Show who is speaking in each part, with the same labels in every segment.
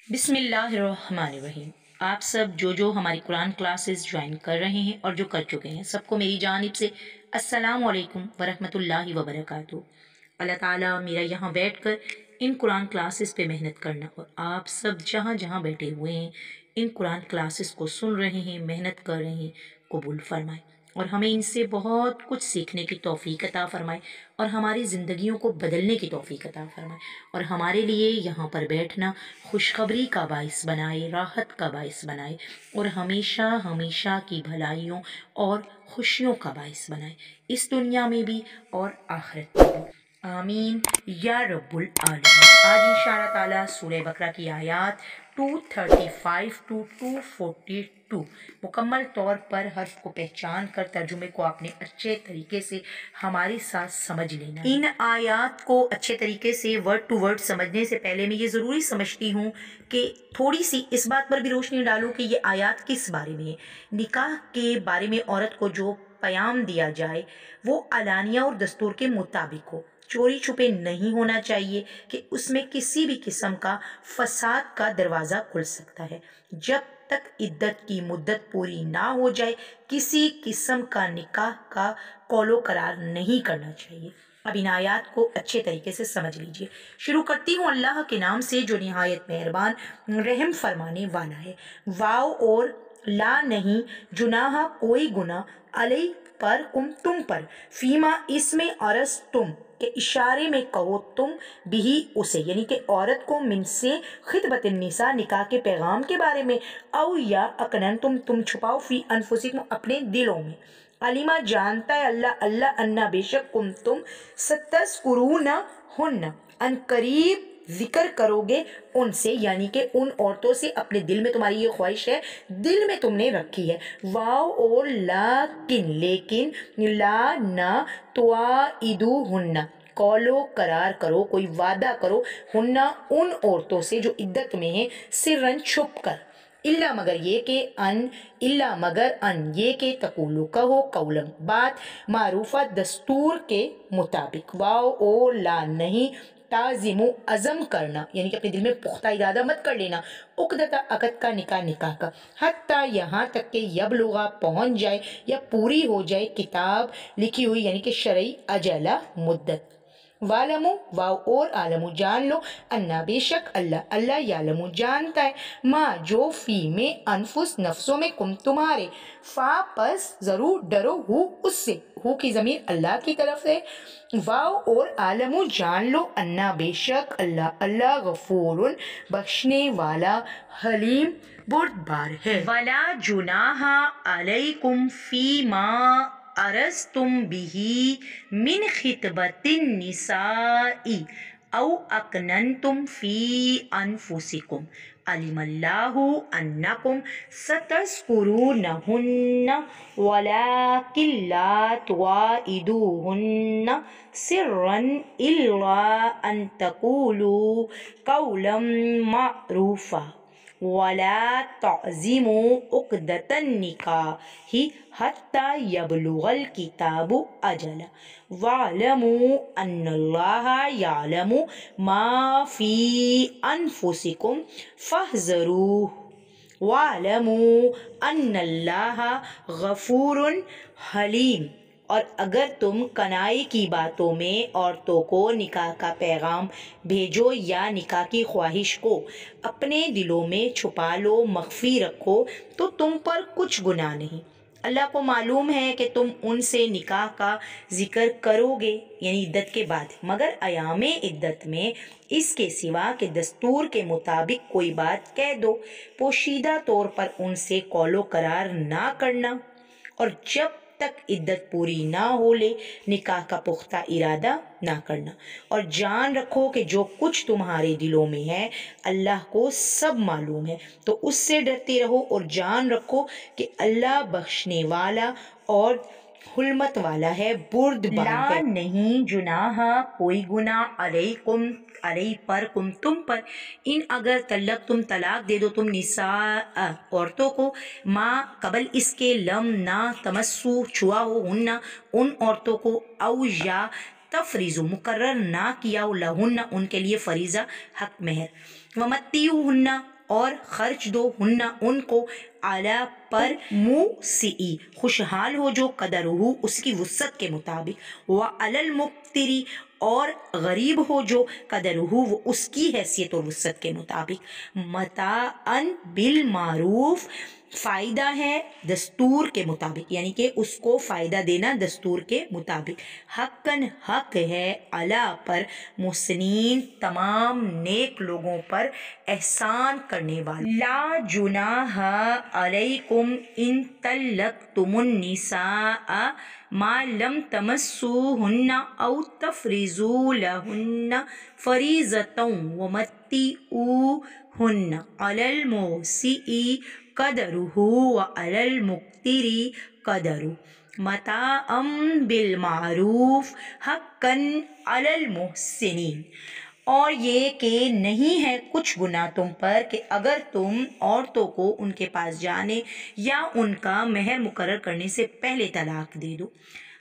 Speaker 1: بسم اللہ الرحمن الرحیم۔ آپ سب جو ہماری قرآن کلاسز جوائن کر رہے ہیں اور جو کر چکے ہیں، سب کو میری جانب سے السلام علیکم ورحمۃ اللہ وبرکاتہ۔ اللہ تعالیٰ میرا یہاں بیٹھ کر ان قرآن کلاسز پہ محنت کرنا اور آپ سب جہاں جہاں بیٹھے ہوئے ہیں ان قرآن کلاسز کو سن رہے ہیں، محنت کر رہے ہیں، قبول فرمائے اور ہمیں ان سے بہت کچھ سیکھنے کی توفیق عطا فرمائے اور ہماری زندگیوں کو بدلنے کی توفیق عطا فرمائے اور ہمارے لیے یہاں پر بیٹھنا خوشخبری کا باعث بنائے، راحت کا باعث بنائے اور ہمیشہ ہمیشہ کی بھلائیوں اور خوشیوں کا باعث بنائے، اس دنیا میں بھی اور آخرت میں بھی۔ آمین یا رب العالمین۔ آج انشاءاللہ تعالیٰ سورہ بقرہ کی آیات 235 to 242 مکمل طور پر حرف کو پہچان کر ترجمے کو آپ نے اچھے طریقے سے ہمارے ساتھ سمجھ لینا ہے۔ ان آیات کو اچھے طریقے سے ورڈ ٹو ورڈ سمجھنے سے پہلے میں یہ ضروری سمجھتی ہوں کہ تھوڑی سی اس بات پر بھی روشنی ڈالوں کہ یہ آیات کس بارے میں ہے۔ نکاح کے بارے میں عورت کو جو پیام دیا جائے وہ علانیہ اور دستور کے مطابق ہو، چوری چھپے نہیں ہونا چاہیے کہ اس میں کسی بھی قسم کا فساد کا دروازہ کھل سکتا ہے۔ جب تک عدت کی مدت پوری نہ ہو جائے کسی قسم کا نکاح کا قول و قرار نہیں کرنا چاہیے۔ اب ان آیات کو اچھے طریقے سے سمجھ لیجئے۔ شروع کرتی ہوں اللہ کے نام سے جو نہایت مہربان رحم فرمانے والا ہے۔ واو اور لا نہیں، جناح کوئی گناہ، علیہ پر تم پر، فیما اس میں عرض تم کے اشارے میں کہو تم بھی اسے، یعنی کہ عورت کو من سے خطبت النساء نکاح کے پیغام کے بارے میں، او یا اکنن تم چھپاؤ فی انفسکم اپنے دلوں میں، علیمہ جانتا ہے اللہ انا بے شک تم ستذکرون ہن ان قریب ذکر کرو گے ان سے، یعنی کہ ان عورتوں سے اپنے دل میں تمہاری یہ خواہش ہے، دل میں تم نے رکھی ہے۔ واو اور لیکن، لیکن لا نہ تواعدوہن، قول و قرار کرو، کوئی وعدہ کرو، ہن ان عورتوں سے جو عدت میں ہیں، سرن چھپ کر، اللہ مگر یہ کہ تقولو کہو، قولم بات، معروفہ دستور کے مطابق۔ واو اور لا نہیں، تعزیمو عزم کرنا، یعنی کہ اپنے دل میں پختہ ارادہ مت کر لینا، عقدۃ عقد کا، نکاح کا، حتیٰ یہاں تک کہ یبلغ پہنچ جائے یا پوری ہو جائے کتاب لکھی ہوئی، یعنی کہ شرعی اجلہ مدت۔ وَعْلَمُوا، واو اور عالمو جان لو، انا بے شک اللہ یعلم جانتا ہے، ما جو فی میں انفس نفسوں میں کم تمہارے، فا پس ضرور ڈرو ہو اس سے، ہو کی ضمیر اللہ کی طرف ہے۔ واو اور عالمو جان لو، انا بے شک اللہ غفور بخشنے والا، حلیم بردبار ہے۔ وَلَا جُنَاحَ عَلَيْكُمْ فِيمَا عَرَضْتُمْ بِهِ مِنْ خِطْبَةِ النِّسَاءِ أَوْ أَكْنَنْتُمْ فِي أَنفُسِكُمْ، عَلِمَ اللَّهُ أَنَّكُمْ سَتَذْكُرُونَهُنَّ وَلَكِنْ لَا تُوَاعِدُوهُنَّ سِرًّا إِلَّا أَن تَقُولُوا قَوْلًا مَّعْرُوفًا وَلَا تَعْزِمُوا عُقْدَةَ النِّكَاحِ حَتَّىٰ يَبْلُغَ الْكِتَابُ أَجَلَهُ وَاعْلَمُوا أَنَّ اللَّهَ يَعْلَمُ مَا فِي أَنفُسِكُمْ فَاحْذَرُوهُ وَاعْلَمُوا أَنَّ اللَّهَ غَفُورٌ حَلِيمٌ۔ اور اگر تم کنائی کی باتوں میں عورتوں کو نکاح کا پیغام بھیجو یا نکاح کی خواہش کو اپنے دلوں میں چھپا لو، مخفی رکھو، تو تم پر کچھ گناہ نہیں۔ اللہ کو معلوم ہے کہ تم ان سے نکاح کا ذکر کرو گے، یعنی عدت کے بعد، مگر ایام عدت میں اس کے سوا کہ دستور کے مطابق کوئی بات کہہ دو، پوشیدہ طور پر ان سے قول و قرار نہ کرنا، اور جب تک عدت پوری نہ ہو لے نکاح کا پختہ ارادہ نہ کرنا، اور جان رکھو کہ جو کچھ تمہارے دلوں میں ہے اللہ کو سب معلوم ہے، تو اس سے ڈرتے رہو اور جان رکھو کہ اللہ بخشنے والا اور حلمت والا ہے، بردبار ہے۔ لا نہیں، جناح کوئی گناہ، علیکم علیہ پر تم پر، ان اگر طلاق دے دو تم نساء عورتوں کو، ماں قبل اس کے لم نہ تمسو چھوا ہو ہن ان عورتوں کو، او یا تفریض مقرر نہ کیا ہو لہن ان کے لیے فریضہ حق مہر، ومتیوہن اور خرچ دو ہننا ان کو اعلیٰ پر موسعی خوشحال ہو جو قدر ہو اس کی وسعت کے مطابق وعلی المقتری اور غریب ہو جو قدر ہو وہ اس کی حیثیت اور وسعت کے مطابق متاعً بالمعروف فائدہ ہے دستور کے مطابق یعنی کہ اس کو فائدہ دینا دستور کے مطابق حقاً حق ہے علی پر محسنین تمام نیک لوگوں پر احسان کرنے والے لا جناح علیکم ان طلقتم النساء ما لم تمسوهن او تفرضوا لهن فریضة ومتعوهن علی الموسع قدره وعلی المقتر قدره متاعا بالمعروف حقا علی المحسنین۔ اور یہ کہ نہیں ہے کچھ گناہ تم پر کہ اگر تم عورتوں کو ان کے پاس جانے یا ان کا مہر مقرر کرنے سے پہلے طلاق دے دو،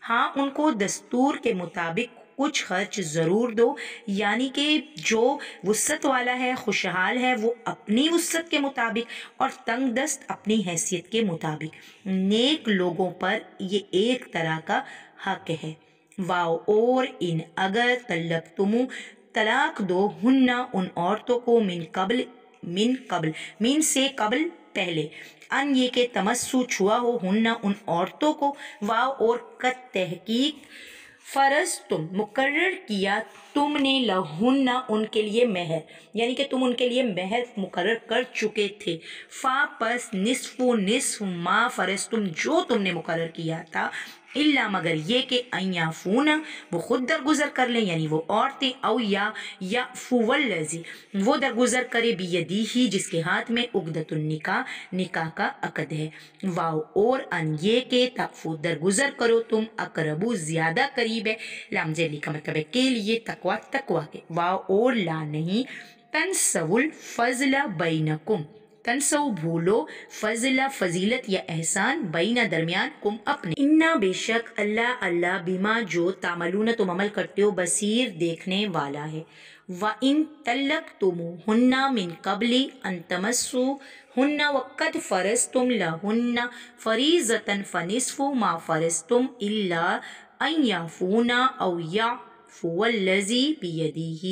Speaker 1: ہاں ان کو دستور کے مطابق کچھ خرچ ضرور دو، یعنی کہ جو وسعت والا ہے خوشحال ہے وہ اپنی وسعت کے مطابق اور تنگ دست اپنی حیثیت کے مطابق نیک لوگوں پر یہ ایک طرح کا حق ہے۔ واو اور ان اگر طلاق دو ہننا ان عورتوں کو من سے قبل پہلے ان یہ کہ تمسو چھوا ہو ہننا ان عورتوں کو واو اور قد تحقیق فرض تم مقرر کیا تم نے لہننا ان کے لیے مہر یعنی کہ تم ان کے لیے مہر مقرر کر چکے تھے فا پس نصف ما فرض تم جو تم نے مقرر کیا تھا اللہ مگر یہ کہ ان یعفون وہ خود درگزر کر لیں یعنی وہ عورتیں او یا یعفو الذی وہ درگزر کرے بیدیہ جس کے ہاتھ میں عقدۃ النکاح نکاح کا عقد ہے واو اور ان یہ کہ تعفو درگزر کرو تم اقربو زیادہ قریب ہے لام ذیلی کا مطلب ہے کے لیے تقوی کے واو اور لا نہیں تنسوا الفضل بینکم تنسو بھولو فضل فضیلت یا احسان بینہ درمیان کم اپنے انا بے شک اللہ بما جو تعملون تم عمل کرتے ہو بصیر دیکھنے والا ہے وَإِن طَلَّقْتُمُوهُنَّ مِن قَبْلِ أَن تَمَسُّوهُنَّ وَقَدْ فَرَضْتُمْ لَهُنَّ فَرِيضَةً فَنِصْفُ مَا فَرَضْتُمْ إِلَّا أَن يَعْفُونَ أَوْ يَعْفُوَ الَّذِي بِيَدِهِ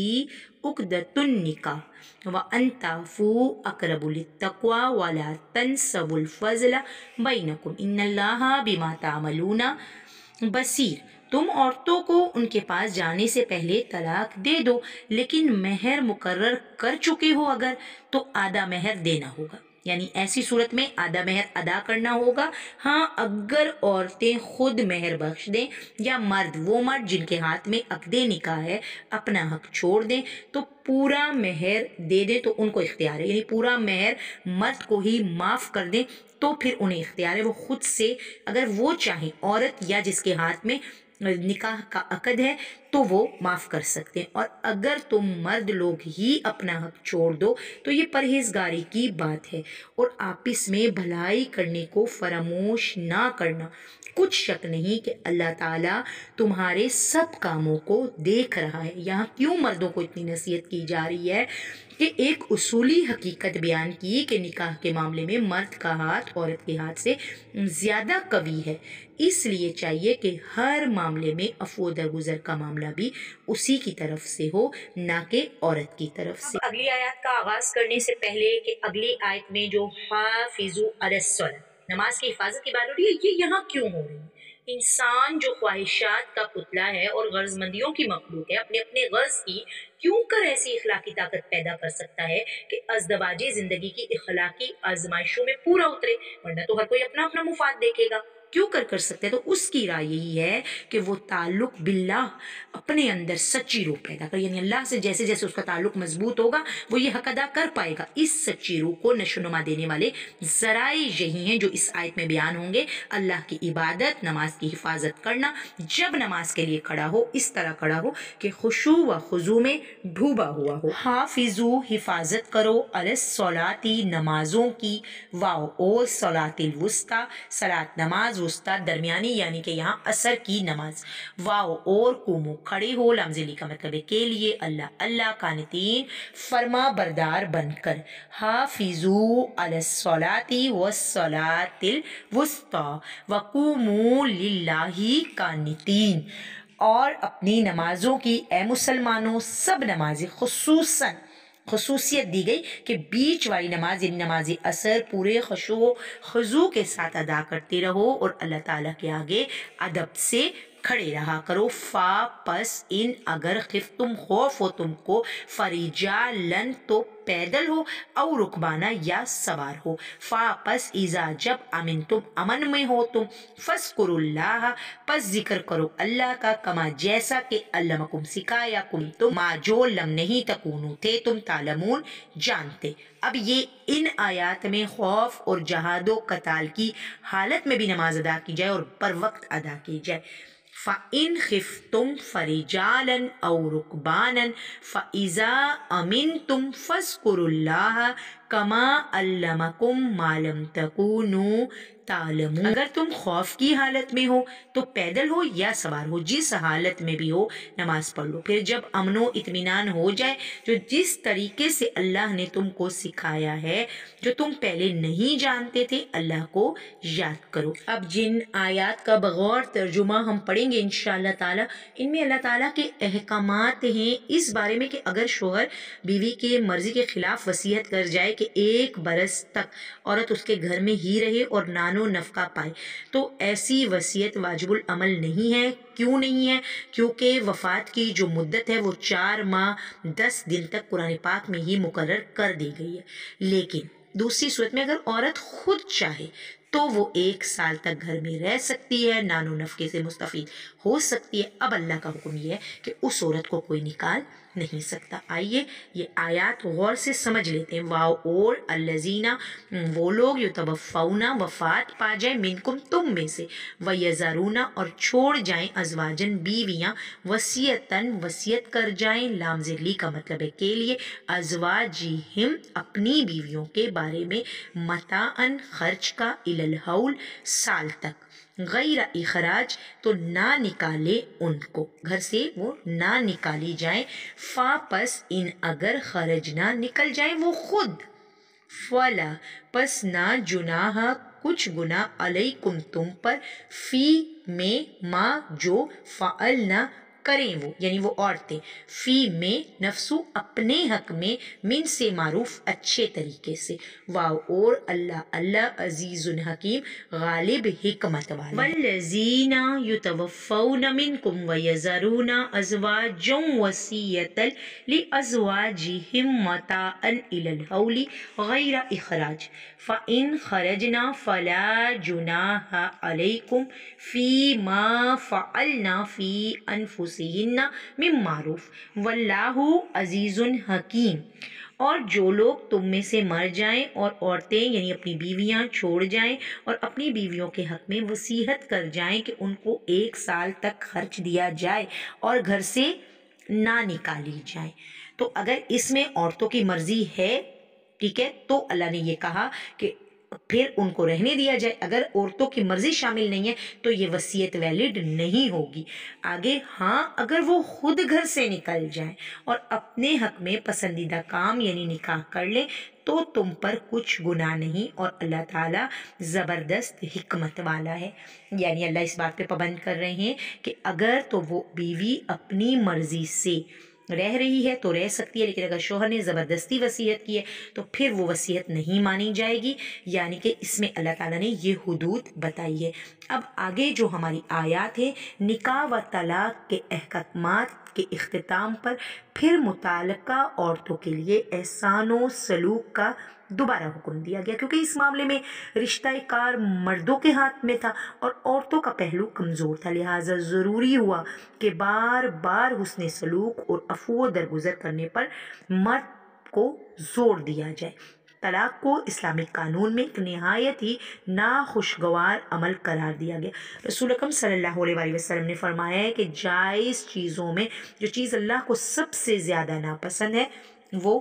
Speaker 1: عقدۃ النکاح وَأَن تَعْفُوا أَقْرَبُ لِلتَّقْوَىٰ وَلَا تَنسَوُا الْفَضْلَ بَيْنَكُمْ إِنَّ اللَّهَ بِمَا تَعْمَلُونَ بصیر۔ تم عورتوں کو ان کے پاس جانے سے پہلے طلاق دے دو لیکن مہر مقرر کر چکے ہو اگر تو آدھا مہر دینا ہوگا یعنی ایسی صورت میں آدھا مہر ادا کرنا ہوگا ہاں اگر عورتیں خود مہر بخش دیں یا وہ مرد جن کے ہاتھ میں عقد نکاح ہے اپنا حق چھوڑ دیں تو پورا مہر دے دیں تو ان کو اختیار ہے یعنی پورا مہر مرد کو ہی معاف کر دیں تو پھر انہیں اختیار ہے وہ خود سے اگر وہ چاہیں عورت یا جس کے ہاتھ میں نکاح کا عقد ہے تو وہ معاف کر سکتے ہیں اور اگر تم مرد لوگ ہی اپنا حق چھوڑ دو تو یہ پرہیزگاری کی بات ہے اور آپس میں بھلائی کرنے کو فراموش نہ کرنا کچھ شک نہیں کہ اللہ تعالیٰ تمہارے سب کاموں کو دیکھ رہا ہے۔ یہاں کیوں مردوں کو اتنی نصیحت کی جا رہی ہے کہ ایک اصولی حقیقت بیان کی کہ نکاح کے معاملے میں مرد کا ہاتھ عورت کے ہاتھ سے زیادہ قوی ہے اس لیے چاہیے کہ ہر معاملے میں عفو درگزر کا معاملہ بھی اسی کی طرف سے ہو نہ کہ عورت کی طرف سے۔ اگلی آیات کا آغاز کرنے سے پہلے کہ اگلی آیت میں جو حافظوا علی الصلاۃ نماز کی حفاظت کی بات ہو رہی ہے یہ یہاں کیوں ہو رہی ہے؟ انسان جو خواہشات کا پتلا ہے اور غرض مندیوں کی مخلوق ہے اپنے غرض کی کیوں کر ایسی اخلاقی طاقت پیدا کر سکتا ہے کہ ازدواجی زندگی کی اخلاقی آزمائشوں میں پورا اترے ورنہ تو ہر کوئی اپنا اپنا مفاد دیکھے گا کیوں کر سکتے تو اس کی رائے یہی ہے کہ وہ تعلق باللہ اپنے اندر سچی روح پیدا کر یعنی اللہ سے جیسے جیسے اس کا تعلق مضبوط ہوگا وہ یہ حق ادا کر پائے گا اس سچی روح کو نشو نما دینے والے ذرائع یہی ہیں جو اس آیت میں بیان ہوں گے اللہ کی عبادت نماز کی حفاظت کرنا جب نماز کے لیے کھڑا ہو اس طرح کھڑا ہو کہ خشوع و خضوع میں ڈوبا ہوا ہو حافظو حفاظت کرو علی الصلاۃ نمازوں کی واو اور صلاۃ الوسطی صلاۃ نماز وسطی درمیانی یعنی کہ یہاں عصر کی نماز. واو اور قومو کھڑے ہو لام ذیلی کا مطلب ہے کے لیے اللہ قانتین فرما بردار بن کر. حافظو علی الصلاۃ والصلاۃ الوسطی وقوموا للہ قانتین. اور اپنی نمازوں کی اے مسلمانوں سب نمازیں خصوصیت دی گئی کہ بیچ والی نماز یعنی نماز عصر پورے خشوع و خضوع کے ساتھ ادا کرتے رہو اور اللہ تعالیٰ کے آگے ادب سے کھڑے رہا کرو. فا پس ان اگر خفتم خوف ہو تم کو فرجالن تو پیدل ہو او رکبانہ یا سوار ہو. فا پس اذا جب امن تم امن میں ہو تم فذکروا اللہ پس ذکر کرو اللہ کا کما جیسا کہ علمکم سکھایا کم تم ما جو لم نہیں تکونو تھے تم تعلمون جانتے. اب یہ ان آیات میں خوف اور جہاد و قتال کی حالت میں بھی نماز ادا کی جائے اور پر وقت ادا کی جائے. فَإِنْ خِفْتُمْ فَرِجَالًا أَوْ رُكْبَانًا فَإِذَا أَمِنْتُمْ فَاذْكُرُوا اللَّهَ كَمَا عَلَّمَكُمْ مَا لَمْ تَكُونُوا تعلمون. اگر تم خوف کی حالت میں ہو تو پیدل ہو یا سوار ہو جس حالت میں بھی ہو نماز پڑھ لو. پھر جب امن و اطمینان ہو جائے جو جس طریقے سے اللہ نے تم کو سکھایا ہے جو تم پہلے نہیں جانتے تھے اللہ کو یاد کرو. اب جن آیات کا بغور ترجمہ ہم پڑھیں گے انشاءاللہ تعالی ان میں اللہ تعالیٰ کے احکامات ہیں اس بارے میں کہ اگر شوہر بیوی کے مرضی کے خلاف وصیت کر جائے کہ 1 برس تک عورت اس کے گھر میں ہی رہے اور نان و نفقہ پائے تو ایسی وصیت واجب العمل نہیں ہے. کیوں نہیں ہے؟ کیونکہ وفات کی جو مدت ہے وہ 4 ماہ 10 دن تک قرآن پاک میں ہی مقرر کر دی گئی ہے. لیکن دوسری صورت میں اگر عورت خود چاہے تو وہ 1 سال تک گھر میں رہ سکتی ہے نان و نفقے سے مستفید ہو سکتی ہے. اب اللہ کا حکم یہ ہے کہ اس عورت کو کوئی نکال نہیں سکتا. آئیے یہ آیات غور سے سمجھ لیتے ہیں. واو اور الذین وہ لوگ یتوفون وفات پا جائیں منکم تم میں سے ویذرون اور چھوڑ جائیں ازواجن بیویاں وصیتاً وصیت کر جائیں لام ذلی کا مطلب ہے کے لیے ازواجہم اپنی بیویوں کے بارے میں متاعن خرچ کا الی الحول سال تک غیر اخراج تو نہ نکالے ان کو گھر سے وہ نہ نکالی جائیں. فا پس ان اگر خرج نہ نکل جائیں وہ خود فلا پس نہ جناح کچھ گناہ علیکم تم پر فی میں ما جو فعلنا کریں وہ یعنی وہ عورتیں فی میں نفسو اپنے حق میں من سے معروف اچھے طریقے سے. واو اور اللہ عزیز حکیم غالب حکمت والا. والذین یتوفون منکم ویذرون ازواجا وصیۃ لازواجہم متاعا الی الحول غیر اخراج فإن خرجنا فلا جناح علیکم فی ما فعلنا فی انفسہن من معروف واللہ عزیز حکیم. اور جو لوگ تم میں سے مر جائیں اور عورتیں یعنی اپنی بیویاں چھوڑ جائیں اور اپنی بیویوں کے حق میں وصیت کر جائیں کہ ان کو 1 سال تک خرچ دیا جائے اور گھر سے نہ نکالی جائیں تو اگر اس میں عورتوں کی مرضی ہے ٹھیک ہے تو اللہ نے یہ کہا کہ پھر ان کو رہنے دیا جائے. اگر عورتوں کی مرضی شامل نہیں ہے تو یہ وصیت ویلڈ نہیں ہوگی. آگے ہاں اگر وہ خود گھر سے نکل جائیں اور اپنے حق میں پسندیدہ کام یعنی نکاح کر لیں تو تم پر کچھ گناہ نہیں اور اللہ تعالیٰ زبردست حکمت والا ہے. یعنی اللہ اس بات پہ پابند کر رہے ہیں کہ اگر تو وہ بیوی اپنی مرضی سے رہ رہی ہے تو رہ سکتی ہے لیکن اگر شوہر نے زبردستی وصیت کی ہے تو پھر وہ وصیت نہیں مانی جائے گی. یعنی کہ اس میں اللہ تعالیٰ نے یہ حدود بتائی ہے. اب آگے جو ہماری آیات ہے نکاح و طلاق کے احکامات کے اختتام پر پھر متعلقہ عورتوں کے لیے احسان و سلوک کا دوبارہ حکم دیا گیا کیونکہ اس معاملے میں رشتہ کار مردوں کے ہاتھ میں تھا اور عورتوں کا پہلو کمزور تھا. لہٰذا ضروری ہوا کہ بار بار حسن سلوک اور عفو و درگزر کرنے پر مرد کو زور دیا جائے. طلاق کو اسلامی قانون میں ایک نہایت ہی ناخوشگوار عمل قرار دیا گیا. رسول اکرم صلی اللہ علیہ وآلہ وسلم نے فرمایا ہے کہ جائز چیزوں میں جو چیز اللہ کو سب سے زیادہ ناپسند ہے وہ